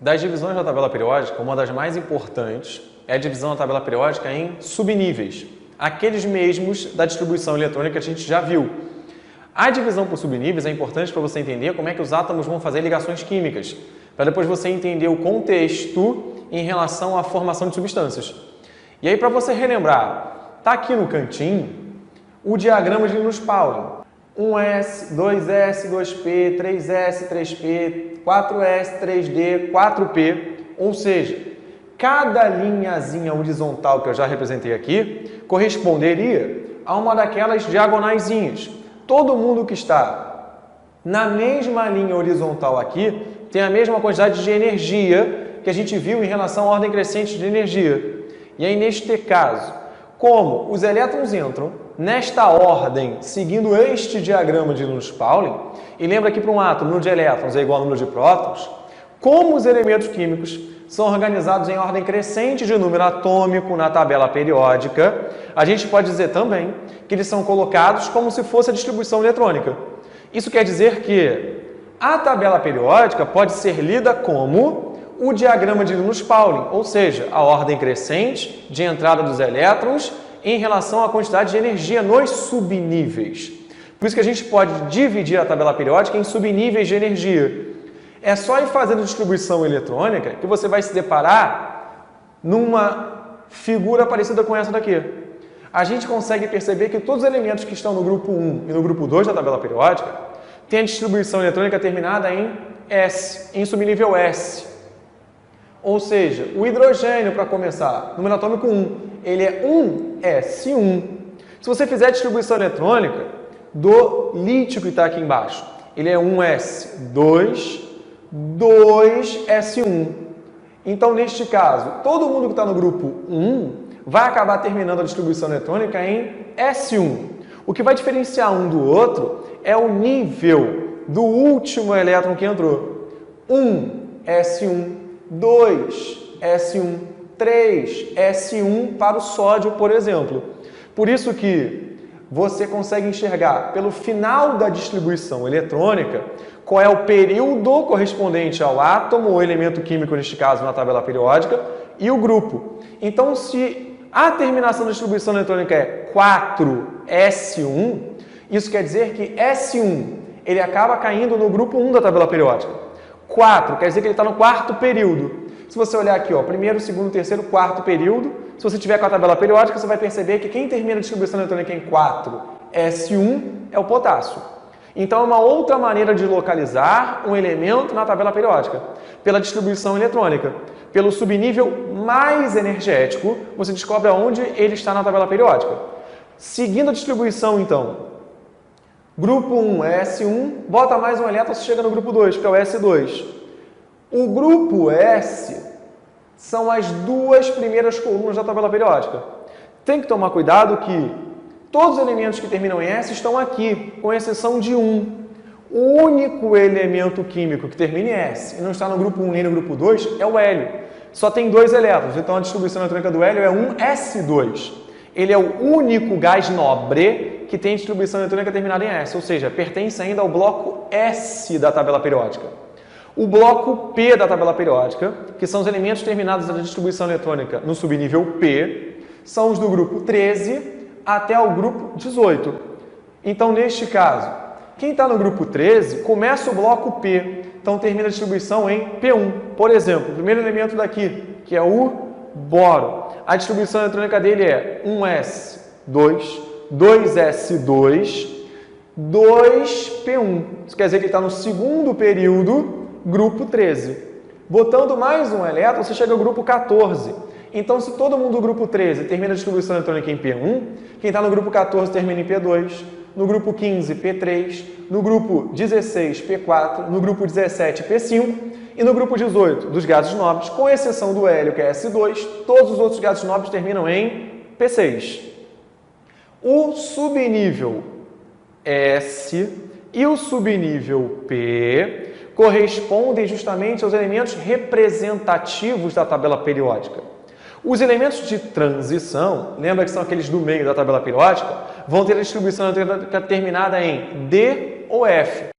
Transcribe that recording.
Das divisões da tabela periódica, uma das mais importantes é a divisão da tabela periódica em subníveis, aqueles mesmos da distribuição eletrônica que a gente já viu. A divisão por subníveis é importante para você entender como é que os átomos vão fazer ligações químicas, para depois você entender o contexto em relação à formação de substâncias. E aí, para você relembrar, está aqui no cantinho o diagrama de Linus Pauling. 1S, 2S, 2P, 3S, 3P, 4S, 3D, 4P, ou seja, cada linhazinha horizontal que eu já representei aqui corresponderia a uma daquelas diagonaizinhas. Todo mundo que está na mesma linha horizontal aqui tem a mesma quantidade de energia que a gente viu em relação à ordem crescente de energia. E aí, neste caso, como os elétrons entram nesta ordem, seguindo este diagrama de Linus Pauling, e lembra que para um átomo, o número de elétrons é igual ao número de prótons, como os elementos químicos são organizados em ordem crescente de número atômico na tabela periódica, a gente pode dizer também que eles são colocados como se fosse a distribuição eletrônica. Isso quer dizer que a tabela periódica pode ser lida como o diagrama de Linus Pauling, ou seja, a ordem crescente de entrada dos elétrons em relação à quantidade de energia nos subníveis. Por isso que a gente pode dividir a tabela periódica em subníveis de energia. É só ir fazendo distribuição eletrônica que você vai se deparar numa figura parecida com essa daqui. A gente consegue perceber que todos os elementos que estão no grupo 1 e no grupo 2 da tabela periódica têm a distribuição eletrônica terminada em S, em subnível S. Ou seja, o hidrogênio, para começar, número atômico 1, ele é 1s1. Se você fizer a distribuição eletrônica do lítio que está aqui embaixo, ele é 1s2, 2s1. Então, neste caso, todo mundo que está no grupo 1 vai acabar terminando a distribuição eletrônica em S1. O que vai diferenciar um do outro é o nível do último elétron que entrou. 1s1, 2s1, 3s1 para o sódio, por exemplo. Por isso que você consegue enxergar pelo final da distribuição eletrônica qual é o período correspondente ao átomo ou elemento químico, neste caso na tabela periódica, e o grupo. Então, se a terminação da distribuição eletrônica é 4s1, isso quer dizer que S1 ele acaba caindo no grupo 1 da tabela periódica. 4 quer dizer que ele está no quarto período. Se você olhar aqui, ó, primeiro, segundo, terceiro, quarto período, se você tiver com a tabela periódica, você vai perceber que quem termina a distribuição eletrônica em 4s1 é o potássio. Então, é uma outra maneira de localizar um elemento na tabela periódica, pela distribuição eletrônica. Pelo subnível mais energético, você descobre aonde ele está na tabela periódica. Seguindo a distribuição, então, grupo 1 é S1, bota mais um elétron, você chega no grupo 2, que é o S2. O grupo S são as duas primeiras colunas da tabela periódica. Tem que tomar cuidado que todos os elementos que terminam em S estão aqui, com exceção de um. O único elemento químico que termina em S e não está no grupo 1 nem no grupo 2 é o hélio. Só tem 2 elétrons, então a distribuição eletrônica do hélio é 1s2. Ele é o único gás nobre que tem distribuição eletrônica terminada em S, ou seja, pertence ainda ao bloco S da tabela periódica. O bloco P da tabela periódica, que são os elementos terminados na distribuição eletrônica no subnível P, são os do grupo 13 até o grupo 18. Então, neste caso, quem está no grupo 13 começa o bloco P, então termina a distribuição em P1. Por exemplo, o primeiro elemento daqui, que é o boro. A distribuição eletrônica dele é 1s2, 2s2, 2p1. Isso quer dizer que ele está no segundo período, grupo 13. Botando mais um elétron, você chega ao grupo 14. Então, se todo mundo do grupo 13 termina a distribuição eletrônica em P1, quem está no grupo 14 termina em P2, no grupo 15, P3, no grupo 16, P4, no grupo 17, P5 e no grupo 18 dos gases nobres, com exceção do hélio, que é S2, todos os outros gases nobres terminam em P6. O subnível S e o subnível P correspondem justamente aos elementos representativos da tabela periódica. Os elementos de transição, lembra que são aqueles do meio da tabela periódica, vão ter a distribuição eletrônica terminada em D ou F.